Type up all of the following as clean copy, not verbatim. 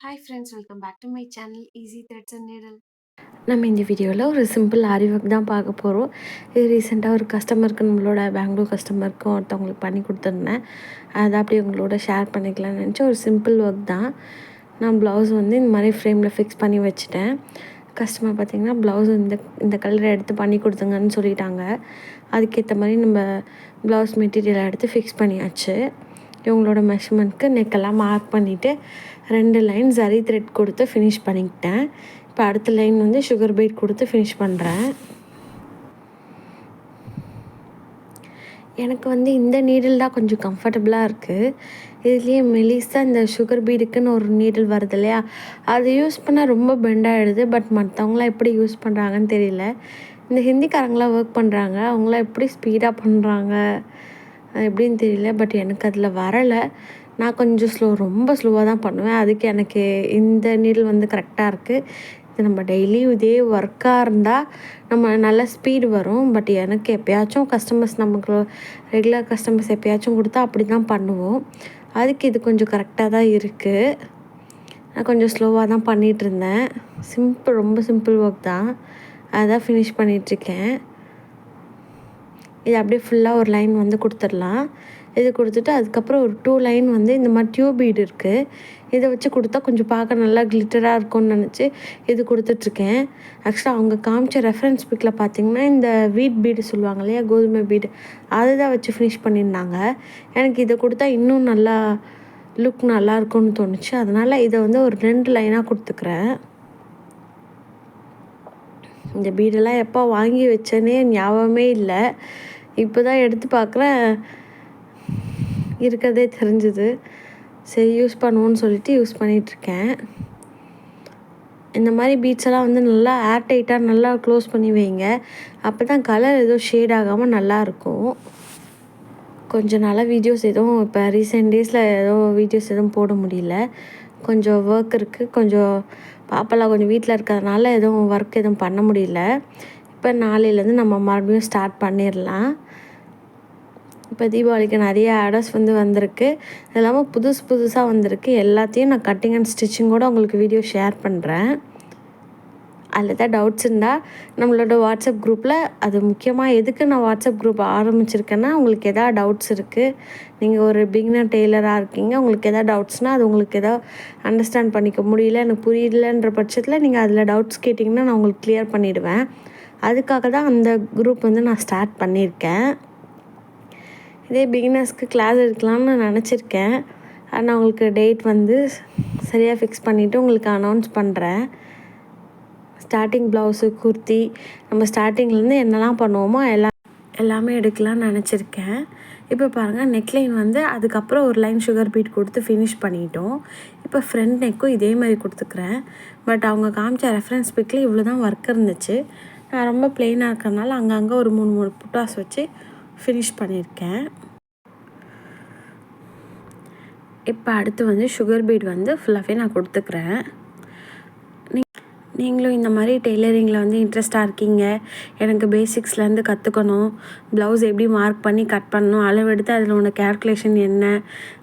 Hi friends, welcome back to my channel Easy Threads and Needle. நம்ம இந்த வீடியோவில் ஒரு சிம்பிள் ஆரி ஒர்க் தான் பார்க்க போகிறோம். இது ரீசெண்டாக ஒரு கஸ்டமருக்கு நம்மளோட பெங்களூர் கஸ்டமருக்கு ஒருத்தவங்களுக்கு பண்ணி கொடுத்துருந்தேன். அதை அப்படியே உங்களோட ஷேர் பண்ணிக்கலாம்னு நினச்சி ஒரு சிம்பிள் ஒர்க் தான். நான் ப்ளவுஸ் வந்து இந்த மாதிரி ஃப்ரேமில் ஃபிக்ஸ் பண்ணி வச்சுட்டேன். கஸ்டமர் பார்த்திங்கன்னா ப்ளவுஸ் இந்த கலரை எடுத்து பண்ணி கொடுத்துங்கன்னு சொல்லிட்டாங்க. அதுக்கேற்ற மாதிரி நம்ம ப்ளவுஸ் மெட்டீரியலை எடுத்து ஃபிக்ஸ் பண்ணியாச்சு. இவங்களோட மெஷர்மெண்ட்க்கு நெக்கெல்லாம் மார்க் பண்ணிவிட்டு 2 லைன் சரி த்ரெட் கொடுத்து ஃபினிஷ் பண்ணிக்கிட்டேன். இப்போ அடுத்த லைன் வந்து சுகர் பீட் கொடுத்து ஃபினிஷ் பண்ணுறேன். எனக்கு வந்து இந்த நீடில் தான் கொஞ்சம் கம்ஃபர்டபுளாக இருக்குது. இதுலேயே மெலிஸாக இந்த சுகர் பீடுக்குன்னு ஒரு நீடில் வருது இல்லையா, அது யூஸ் பண்ணால் ரொம்ப பெண்ட் ஆகிடுது. பட் மற்றவங்களாம் எப்படி யூஸ் பண்ணுறாங்கன்னு தெரியல. இந்த ஹிந்திக்காரங்களாம் ஒர்க் பண்ணுறாங்க, அவங்களாம் எப்படி ஸ்பீடாக பண்ணுறாங்க எப்படின்னு தெரியல. பட் எனக்கு அதில் வரலை. நான் கொஞ்சம் ரொம்ப ஸ்லோவாக தான் பண்ணுவேன். அதுக்கு எனக்கு இந்த நீடில் வந்து கரெக்டாக இருக்குது. இது நம்ம டெய்லியும் இதே ஒர்க்காக இருந்தால் நம்ம நல்ல ஸ்பீடு வரும். பட் எனக்கு எப்போயாச்சும் கஸ்டமர்ஸ் நமக்கு ரெகுலர் கஸ்டமர்ஸ் எப்போயாச்சும் கொடுத்தா அப்படி தான் பண்ணுவோம். அதுக்கு இது கொஞ்சம் கரெக்டாக தான் இருக்குது. நான் கொஞ்சம் ஸ்லோவாக தான் பண்ணிகிட்ருந்தேன். ரொம்ப சிம்பிள் ஒர்க் தான். அதான் ஃபினிஷ் பண்ணிகிட்ருக்கேன். இது அப்படியே ஃபுல்லாக ஒரு லைன் வந்து கொடுத்துடலாம். இது கொடுத்துட்டு அதுக்கப்புறம் ஒரு 2 லைன் வந்து இந்த மாதிரி டியூப் பீடு இருக்குது. இதை வச்சு கொடுத்தா கொஞ்சம் பார்க்க நல்லா கிளிட்டராக இருக்கும்னு நினச்சி இது கொடுத்துட்ருக்கேன். ஆக்சுவலாக அவங்க காமிச்ச ரெஃபரன்ஸ் பிக்கில் பார்த்திங்கன்னா இந்த வீட் பீடு சொல்லுவாங்க இல்லையா, கோதுமை பீடு, அதை தான் வச்சு ஃபினிஷ் பண்ணியிருந்தாங்க. எனக்கு இதை கொடுத்தா இன்னும் நல்லா லுக் நல்லா இருக்கும்னு தோணுச்சு. அதனால் இதை வந்து ஒரு 2 லைனாக கொடுத்துக்கிறேன். இந்த பீடெல்லாம் எப்போ வாங்கி வச்சேனே ஞாபகமே இல்லை. இப்போ தான் எடுத்து பார்க்குறேன், இருக்கிறதே தெரிஞ்சுது. சரி யூஸ் பண்ணுவோன்னு சொல்லிட்டு யூஸ் பண்ணிகிட்ருக்கேன். இந்த மாதிரி பீட்ஸ் எல்லாம் வந்து நல்லா ஏர் டைட்டாக நல்லா க்ளோஸ் பண்ணி வைங்க. அப்போ தான் கலர் எதுவும் ஷேட் ஆகாமல் நல்லாயிருக்கும். கொஞ்சம் நல்ல வீடியோஸ் எதுவும் இப்போ ரீசெண்ட் டேஸில் வீடியோஸ் எதுவும் போட முடியல. கொஞ்சம் ஒர்க் இருக்குது. கொஞ்சம் பாப்பெல்லாம் கொஞ்சம் வீட்டில் இருக்கிறதுனால எதுவும் ஒர்க் எதுவும் பண்ண முடியல. இப்போ நாளையிலேருந்து நம்ம மறுபடியும் ஸ்டார்ட் பண்ணிடலாம். இப்போ தீபாவளிக்கு நிறைய ஆர்டர்ஸ் வந்து வந்திருக்கு. அது இல்லாமல் புதுசாக வந்திருக்கு. எல்லாத்தையும் நான் கட்டிங் அண்ட் ஸ்டிச்சிங்கோடு உங்களுக்கு வீடியோ ஷேர் பண்ணுறேன். அதில் தான் டவுட்ஸ் இருந்தால் நம்மளோட வாட்ஸ்அப் குரூப்பில், அது முக்கியமாக எதுக்கு நான் வாட்ஸ்அப் குரூப் ஆரம்பிச்சிருக்கேன்னா, உங்களுக்கு எதாவது டவுட்ஸ் இருக்குது, நீங்கள் ஒரு பிகினர் டெய்லராக இருக்கீங்க, உங்களுக்கு எதாவது டவுட்ஸ்னால் அது உங்களுக்கு எதாவது அண்டர்ஸ்டாண்ட் பண்ணிக்க முடியல, எனக்கு புரியலன்ற பட்சத்தில் நீங்கள் அதில் டவுட்ஸ் கேட்டிங்கன்னா நான் உங்களுக்கு கிளியர் பண்ணிவிடுவேன். அதுக்காக தான் அந்த குரூப் வந்து நான் ஸ்டார்ட் பண்ணியிருக்கேன். இதே பிகினர்ஸ்க்கு கிளாஸ் எடுக்கலாம்னு நான் நினச்சிருக்கேன். ஆனால் உங்களுக்கு டேட் வந்து சரியாக ஃபிக்ஸ் பண்ணிவிட்டு உங்களுக்கு அனௌன்ஸ் பண்ணுறேன். ஸ்டார்டிங் ப்ளவுஸு, குர்த்தி, நம்ம ஸ்டார்டிங்லேருந்து என்னெல்லாம் பண்ணுவோமோ எல்லாமே எடுக்கலாம்னு நினச்சிருக்கேன். இப்போ பாருங்கள், நெக்லைன் வந்து அதுக்கப்புறம் ஒரு லைன் சுகர் பீட் கொடுத்து ஃபினிஷ் பண்ணிட்டோம். இப்போ ஃப்ரண்ட் நெக்கும் இதே மாதிரி கொடுத்துக்கிறேன். பட் அவங்க காமிச்ச ரெஃபரன்ஸ் பிக்கில் இவ்வளோ தான் ஒர்க் இருந்துச்சு. நான் ரொம்ப ப்ளெயினாக இருக்கிறதுனால அங்கங்கே ஒரு 3 புட்டாஸ் வச்சு ஃபினிஷ் பண்ணியிருக்கேன். இப்போ அடுத்து வந்து சுகர் பீட் வந்து ஃபுல்லாகவே நான் கொடுத்துக்கிறேன். நீங்களும் இந்த மாதிரி டெய்லரிங்கில் வந்து இன்ட்ரெஸ்ட்டாக இருக்கீங்க, எனக்கு பேசிக்ஸ்லேருந்து கற்றுக்கணும், ப்ளவுஸ் எப்படி மார்க் பண்ணி கட் பண்ணணும், அளவெடுத்து அதில் உள்ள கேல்குலேஷன் என்ன,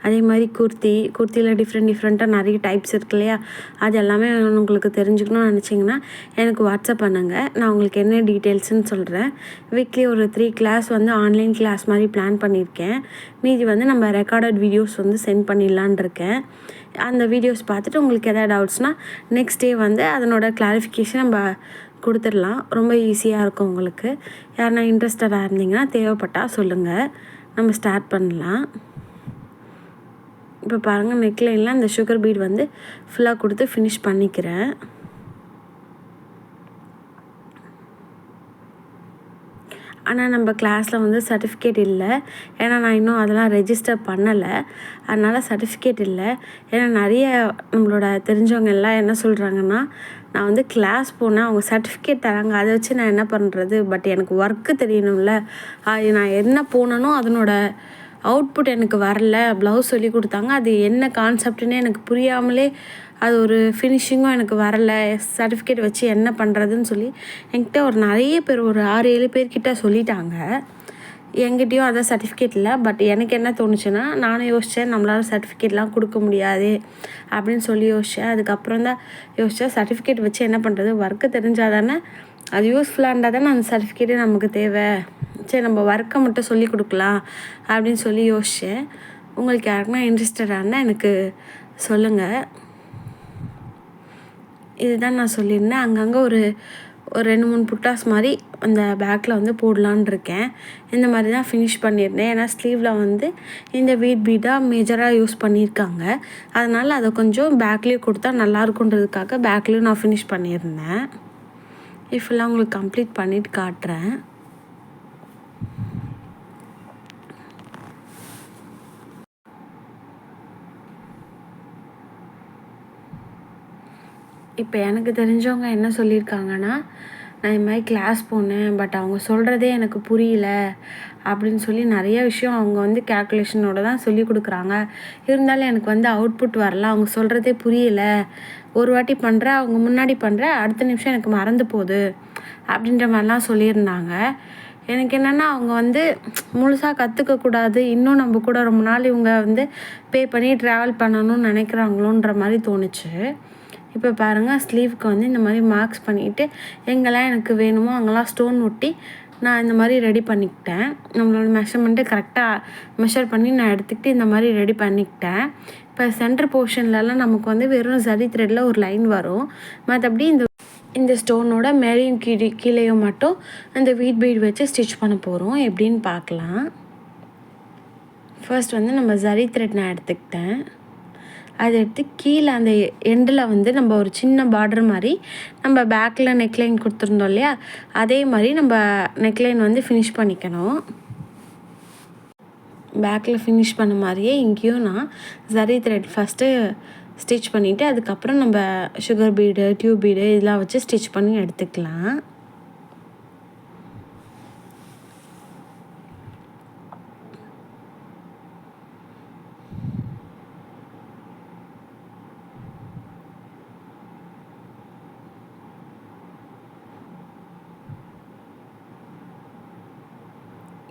அதே மாதிரி குர்த்தியில் டிஃப்ரெண்ட்டாக நிறைய டைப்ஸ் இருக்கு இல்லையா, அது எல்லாமே உங்களுக்கு தெரிஞ்சுக்கணும்னு நினச்சிங்கன்னா எனக்கு வாட்ஸ்அப் பண்ணுங்கள். நான் உங்களுக்கு என்ன டீட்டெயில்ஸ்னு சொல்கிறேன். வீக்லி ஒரு 3 கிளாஸ் வந்து ஆன்லைன் கிளாஸ் மாதிரி பிளான் பண்ணியிருக்கேன். மீதி வந்து நம்ம ரெக்கார்டட் வீடியோஸ் வந்து சென்ட் பண்ணிடலான் இருக்கேன். அந்த வீடியோஸ் பார்த்துட்டு உங்களுக்கு எதாவது டவுட்ஸ்னால் நெக்ஸ்ட் டே வந்து அதனோட கிளாரிஃபிகேஷன் நம்ம கொடுத்துடலாம். ரொம்ப ஈஸியாக இருக்கும் உங்களுக்கு. யாருன்னா இன்ட்ரெஸ்டடாக இருந்தீங்கன்னா தேவைப்பட்டால் சொல்லுங்கள், நம்ம ஸ்டார்ட் பண்ணலாம். இப்போ பாருங்கள், நெக்லைனில் அந்த சுகர் பீட் வந்து ஃபுல்லாக கொடுத்து ஃபினிஷ் பண்ணிக்கிறேன். ஆனால் நம்ம கிளாஸில் வந்து சர்டிஃபிகேட் இல்லை. ஏன்னா நான் இன்னும் அதெல்லாம் ரெஜிஸ்டர் பண்ணலை. அதனால் சர்டிஃபிகேட் இல்லை. ஏன்னா நிறைய நம்மளோட தெரிஞ்சவங்க எல்லாம் என்ன சொல்கிறாங்கன்னா, நான் வந்து கிளாஸ் போனேன், அவங்க சர்டிஃபிகேட் தராங்க, அதை வச்சு நான் என்ன பண்ணுறது, பட் எனக்கு ஒர்க்கு தெரியணும்ல, நான் என்ன போனனோ அதனோட அவுட்புட் எனக்கு வரல. ப்ளவுஸ் சொல்லி கொடுத்தாங்க, அது என்ன கான்செப்ட்னே எனக்கு புரியாமலே அது ஒரு ஃபினிஷிங்கும் எனக்கு வரலை. சர்டிஃபிகேட் வச்சு என்ன பண்ணுறதுன்னு சொல்லி என்கிட்ட நிறைய பேர் ஒரு 6-7 பேர்கிட்ட சொல்லிட்டாங்க. என்கிட்டயும் அதான் சர்டிஃபிகேட் இல்லை. பட் எனக்கு என்ன தோணுச்சுன்னா, நானும் யோசித்தேன் நம்மளால் சர்டிஃபிகேட்லாம் கொடுக்க முடியாது அப்படின்னு சொல்லி யோசித்தேன். அதுக்கப்புறம் தான் யோசித்தேன் சர்டிஃபிகேட் வச்சு என்ன பண்ணுறது, ஒர்க்கு தெரிஞ்சால் தானே அது யூஸ்ஃபுல்லாக இருந்தால் தானே அந்த சர்டிஃபிகேட்டே நமக்கு தேவை. சரி நம்ம ஒர்க்கை மட்டும் சொல்லி கொடுக்கலாம் அப்படின்னு சொல்லி யோசித்தேன். உங்களுக்கு யாருக்குன்னா இன்ட்ரெஸ்டடானா எனக்கு சொல்லுங்கள். இதுதான் நான் சொல்லியிருந்தேன். அங்கங்கே ஒரு 2-3 புட்டாஸ் மாதிரி அந்த பேக்கில் வந்து போடலான் இருக்கேன். இந்த மாதிரி தான் ஃபினிஷ் பண்ணியிருந்தேன். ஏன்னா ஸ்லீவில் வந்து இந்த வீட் பீடாக மேஜராக யூஸ் பண்ணியிருக்காங்க. அதனால் அதை கொஞ்சம் பேக்லேயே கொடுத்தா நல்லாயிருக்குன்றதுக்காக பேக்லேயும் நான் ஃபினிஷ் பண்ணியிருந்தேன். ஃபுல்லாக உங்களுக்கு கம்ப்ளீட் பண்ணிவிட்டு காட்டுறேன். இப்போ எனக்கு தெரிஞ்சவங்க என்ன சொல்லியிருக்காங்கன்னா, நான் இது மாதிரி கிளாஸ் போனேன், பட் அவங்க சொல்கிறதே எனக்கு புரியல அப்படின்னு சொல்லி நிறைய விஷயம் அவங்க வந்து கேல்குலேஷனோட தான் சொல்லி கொடுக்குறாங்க. இருந்தாலும் எனக்கு வந்து அவுட்புட் வரல. அவங்க சொல்கிறதே புரியல. ஒரு வாட்டி பண்ணுறேன், அவங்க முன்னாடி பண்ணுறேன், அடுத்த நிமிஷம் எனக்கு மறந்து போகுது அப்படின்ற மாதிரிலாம் சொல்லியிருந்தாங்க. எனக்கு என்னென்னா அவங்க வந்து முழுசாக கற்றுக்கக்கூடாது, இன்னும் நம்ம கூட ரொம்ப நாள் இவங்க வந்து பே பண்ணி ட்ராவல் பண்ணணும்னு நினைக்கிறாங்களோன்ற மாதிரி தோணுச்சு. இப்போ பாருங்கள், ஸ்லீவுக்கு வந்து இந்த மாதிரி மார்க்ஸ் பண்ணிவிட்டு எங்கெல்லாம் எனக்கு வேணுமோ அங்கெல்லாம் ஸ்டோன் ஒட்டி நான் இந்த மாதிரி ரெடி பண்ணிக்கிட்டேன். நம்மளோட மெஷர்மெண்ட்டு கரெக்டாக மெஷர் பண்ணி நான் எடுத்துக்கிட்டு இந்த மாதிரி ரெடி பண்ணிக்கிட்டேன். இப்போ சென்டர் போர்ஷன்லலாம் நமக்கு வந்து வெறும் சரி த்ரெட்டில் ஒரு லைன் வரும். மற்றபடி இந்த ஸ்டோனோட மேலேயும் கீழேயும் மட்டும் அந்த வீட் பீட் வச்சு ஸ்டிச் பண்ண போகிறோம். எப்படின்னு பார்க்கலாம். ஃபர்ஸ்ட் வந்து நம்ம சரி த்ரெட் நான் எடுத்துக்கிட்டேன். அதை எடுத்து கீழே அந்த எண்டில் வந்து நம்ம ஒரு சின்ன பார்டர் மாதிரி நம்ம பேக்கில் நெக்லைன் கொடுத்துருந்தோம் இல்லையா, அதே மாதிரி நம்ம நெக்லைன் வந்து ஃபினிஷ் பண்ணிக்கணும். பேக்கில் ஃபினிஷ் பண்ண மாதிரியே இங்கேயும் நான் சரி த்ரெட் ஃபஸ்ட்டு ஸ்டிச் பண்ணிவிட்டு அதுக்கப்புறம் நம்ம சுகர் பீடு, டியூப் பீடு இதெல்லாம் வச்சு ஸ்டிச் பண்ணி எடுத்துக்கலாம்.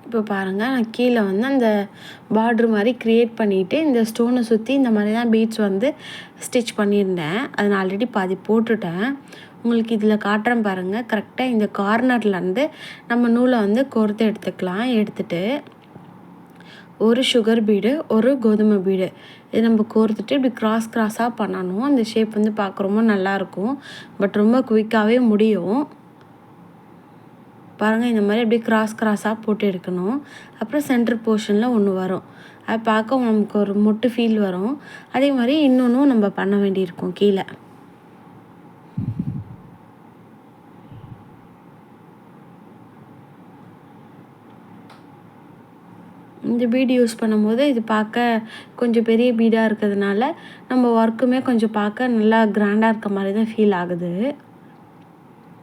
இப்போ பாருங்கள், நான் கீழே வந்து அந்த பார்ட்ரு மாதிரி க்ரியேட் பண்ணிவிட்டு இந்த ஸ்டோனை சுற்றி இந்த மாதிரி தான் பீட்ஸ் வந்து ஸ்டிச் பண்ணியிருந்தேன். அதை நான் ஆல்ரெடி பாதி போட்டுட்டேன். உங்களுக்கு இதில் காட்டுறேன் பாருங்கள். கரெக்டாக இந்த கார்னர்லேருந்து நம்ம நூலை வந்து கோர்த்து எடுத்துக்கலாம். எடுத்துகிட்டு ஒரு சுகர் பீடு, ஒரு கோதுமை பீடு இது நம்ம கோர்த்துட்டு இப்படி கிராஸாக பண்ணணும். அந்த ஷேப் வந்து பார்க்க ரொம்ப நல்லாயிருக்கும். பட் ரொம்ப குயிக்காகவே முடியும். பாருங்கள், இந்த மாதிரி அப்படியே கிராஸாக போட்டு எடுக்கணும். அப்புறம் சென்டர் போர்ஷனில் ஒன்று வரும். அது பார்க்க நமக்கு ஒரு மொட்டு ஃபீல் வரும். அதே மாதிரி இன்னொன்றும் நம்ம பண்ண வேண்டியிருக்கும் கீழே. இந்த பீடு யூஸ் பண்ணும்போது இது பார்க்க கொஞ்சம் பெரிய பீடாக இருக்கிறதுனால நம்ம ஒர்க்குமே கொஞ்சம் பார்க்க நல்லா கிராண்டாக இருக்க மாதிரி தான் ஃபீல் ஆகுது.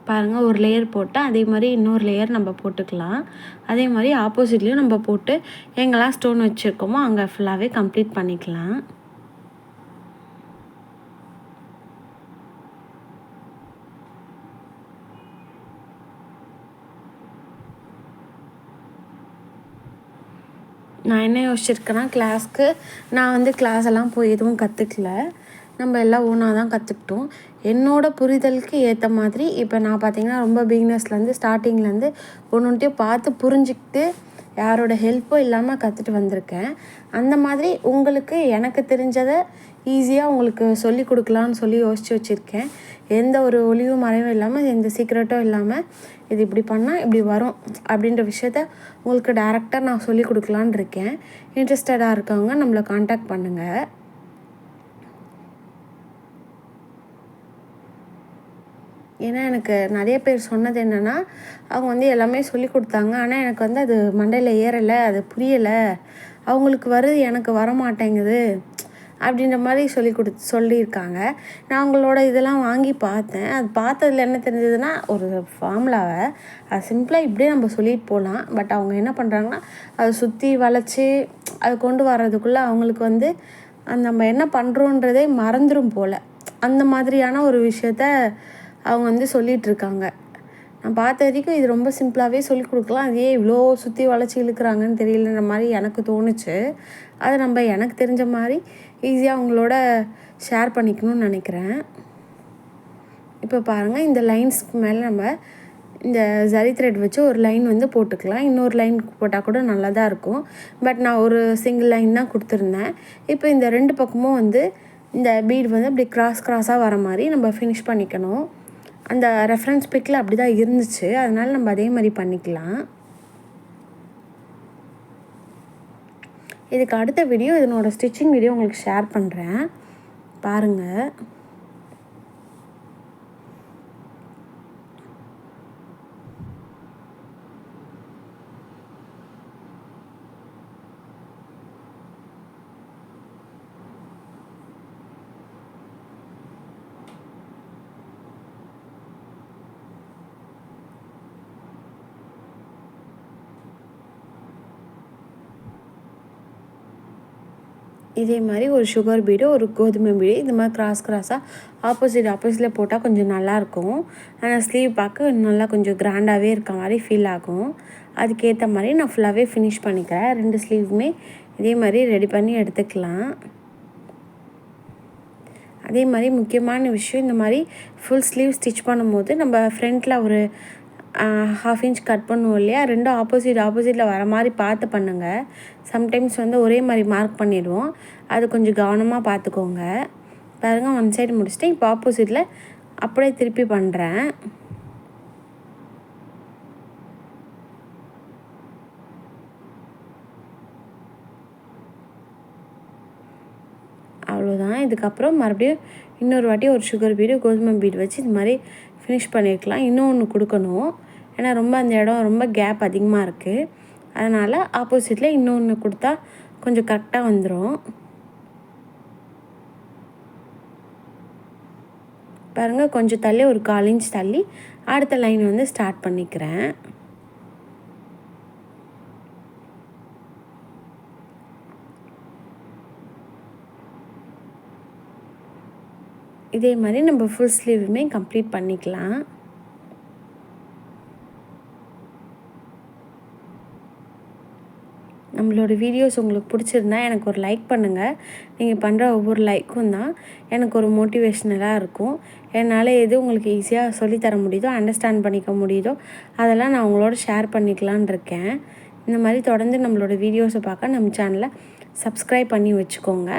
பாருங்கள், ஒரு லேயர் போட்டு அதே மாதிரி இன்னொரு லேயர் நம்ம போட்டுக்கலாம். அதே மாதிரி ஆப்போசிட்லேயும் நம்ம போட்டு எங்கெல்லாம் ஸ்டோன் வச்சுருக்கோமோ அங்கே ஃபுல்லாகவே கம்ப்ளீட் பண்ணிக்கலாம். நான் என்ன யோசிச்சிருக்கேன்னா, கிளாஸ்க்கு நான் வந்து கிளாஸ் எல்லாம் போய் எதுவும் கற்றுக்கல. நம்ம எல்லாம் ஓனாக தான் கற்றுக்கிட்டோம். என்னோடய புரிதலுக்கு ஏற்ற மாதிரி இப்போ நான் பார்த்திங்கன்னா ரொம்ப பிகினர்ஸ்லேருந்து ஸ்டார்டிங்லேருந்து ஒன்றையும் பார்த்து புரிஞ்சுக்கிட்டு யாரோட ஹெல்ப்பும் இல்லாமல் கற்றுட்டு வந்திருக்கேன். அந்த மாதிரி உங்களுக்கு எனக்கு தெரிஞ்சதை ஈஸியாக உங்களுக்கு சொல்லி கொடுக்கலான்னு சொல்லி யோசித்து வச்சுருக்கேன். எந்த ஒரு ஒளிவும் மறைவும் இல்லாமல், எந்த சீக்ரெட்டும் இல்லாமல், இது இப்படி பண்ணால் இப்படி வரும் அப்படின்ற விஷயத்த உங்களுக்கு டேரெக்டாக நான் சொல்லி கொடுக்கலான்னு இருக்கேன். இன்ட்ரெஸ்டடாக இருக்கவங்க நம்மளை காண்டாக்ட் பண்ணுங்கள். ஏன்னா எனக்கு நிறைய பேர் சொன்னது என்னென்னா, அவங்க வந்து எல்லாமே சொல்லி கொடுத்தாங்க. ஆனால் எனக்கு வந்து அது மண்டையில் ஏறலை, அது புரியலை, அவங்களுக்கு வருது எனக்கு வர மாட்டேங்குது அப்படின்ற மாதிரி சொல்லியிருக்காங்க. நான் அவங்களோட இதெல்லாம் வாங்கி பார்த்தேன். அது பார்த்ததில் என்ன தெரிஞ்சதுன்னா, ஒரு ஃபார்முலாவை அது சிம்பிளாக இப்படியே நம்ம சொல்லிட்டு போகலாம். பட் அவங்க என்ன பண்ணுறாங்கன்னா, அதை சுற்றி வளைச்சி அதை கொண்டு வர்றதுக்குள்ளே அவங்களுக்கு வந்து நம்ம என்ன பண்ணுறோன்றதே மறந்துடும் போல். அந்த மாதிரியான ஒரு விஷயத்த அவங்க வந்து சொல்லிகிட்ருக்காங்க. நான் பார்த்த வரைக்கும் இது ரொம்ப சிம்பிளாகவே சொல்லிக் கொடுக்கலாம். அது ஏன் இவ்வளோ சுற்றி வளைச்சி இழுக்கிறாங்கன்னு தெரியலன்ற மாதிரி எனக்கு தோணுச்சு. அதை நம்ம எனக்கு தெரிஞ்ச மாதிரி ஈஸியாக உங்களோட ஷேர் பண்ணிக்கணும்னு நினைக்கிறேன். இப்போ பாருங்கள், இந்த லைன்ஸ்க்கு மேலே நம்ம இந்த ஜரி த்ரெட் வச்சு ஒரு லைன் வந்து போட்டுக்கலாம். இன்னொரு லைன் போட்டால் கூட நல்லா தான் இருக்கும். பட் நான் ஒரு சிங்கிள் லைன் தான் கொடுத்துருந்தேன். இப்போ இந்த 2 பக்கமும் வந்து இந்த பீட் வந்து அப்படி கிராஸாக வர மாதிரி நம்ம ஃபினிஷ் பண்ணிக்கணும். அந்த ரெஃபரன்ஸ் பிக்கில் அப்படி தான் இருந்துச்சு, அதனால் நம்ம அதே மாதிரி பண்ணிக்கலாம். இதுக்கு அடுத்த வீடியோ இதனோட ஸ்டிச்சிங் வீடியோ உங்களுக்கு ஷேர் பண்ணுறேன், பாருங்கள். இதே மாதிரி ஒரு சுகர் பீடு, ஒரு கோதுமை பீடு, இந்த மாதிரி கிராஸாக ஆப்போசிட்டில் போட்டால் கொஞ்சம் நல்லாயிருக்கும். ஆனால் ஸ்லீவ் பார்க்க நல்லா கொஞ்சம் கிராண்டாகவே இருக்க மாதிரி ஃபீல் ஆகும். அதுக்கேற்ற மாதிரி நான் ஃபுல்லாகவே ஃபினிஷ் பண்ணிக்கிறேன். 2 ஸ்லீவுமே இதே மாதிரி ரெடி பண்ணி எடுத்துக்கலாம். அதே மாதிரி முக்கியமான விஷயம், இந்த மாதிரி ஃபுல் ஸ்லீவ் ஸ்டிச் பண்ணும்போது நம்ம ஃப்ரண்ட்டில் ஒரு 1/2 இன்ச் கட் பண்ணுவோம் இல்லையா, 2 ஆப்போசிட்டில் வர மாதிரி பார்த்து பண்ணுங்கள். சம்டைம்ஸ் வந்து ஒரே மாதிரி மார்க் பண்ணிடுவோம், அது கொஞ்சம் கவனமாக பார்த்துக்கோங்க. பாருங்கள், 1 சைடு முடிச்சுட்டு இப்போ ஆப்போசிட்டில் அப்படியே திருப்பி பண்ணுறேன். அவ்வளோதான். இதுக்கப்புறம் மறுபடியும் இன்னொரு வாட்டி ஒரு சுகர் பீடு, கோதுமை பீடு வச்சு இது மாதிரி ஃபினிஷ் பண்ணியிருக்கலாம். இன்னொன்று கொடுக்கணும், ஏன்னா ரொம்ப அந்த இடம் ரொம்ப கேப் அதிகமாக இருக்குது. அதனால் ஆப்போசிட்டில் இன்னொன்று கொடுத்தா கொஞ்சம் கரெக்டாக வந்துடும். பாருங்கள், கொஞ்சம் தள்ளி ஒரு 1/4 இன்ச் தள்ளி அடுத்த லைன் வந்து ஸ்டார்ட் பண்ணிக்கிறேன். இதே மாதிரி நம்ம ஃபுல் ஸ்லீவுமே கம்ப்ளீட் பண்ணிக்கலாம். நம்மளோட வீடியோஸ் உங்களுக்கு பிடிச்சிருந்தா எனக்கு ஒரு லைக் பண்ணுங்கள். நீங்கள் பண்ணுற ஒவ்வொரு லைக்கும் தான் எனக்கு ஒரு மோட்டிவேஷ்னலாக இருக்கும். என்னால் எது உங்களுக்கு ஈஸியாக சொல்லித்தர முடியுதோ, அண்டர்ஸ்டாண்ட் பண்ணிக்க முடியுதோ அதெல்லாம் நான் உங்களோட ஷேர் பண்ணிக்கலான் இருக்கேன். இந்த மாதிரி தொடர்ந்து நம்மளோட வீடியோஸை பார்க்க நம்ம சேனலை சப்ஸ்கிரைப் பண்ணி வச்சுக்கோங்க.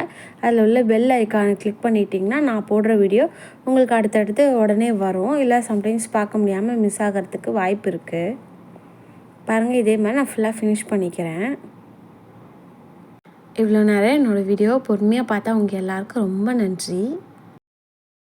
அதில் உள்ள பெல் ஐக்கானை கிளிக் பண்ணிட்டிங்கன்னா நான் போடுற வீடியோ உங்களுக்கு அடுத்தடுத்து உடனே வரும். இல்லை சம்டைம்ஸ் பார்க்க முடியாமல் மிஸ் ஆகிறதுக்கு வாய்ப்பு இருக்குது. பாருங்கள், இதே மாதிரி நான் ஃபுல்லாக ஃபினிஷ் பண்ணிக்கிறேன். இவ்வளோ நேரம் என்னோடய வீடியோவை பொறுமையாக பார்த்தா உங்கள் எல்லாருக்கும் ரொம்ப நன்றி.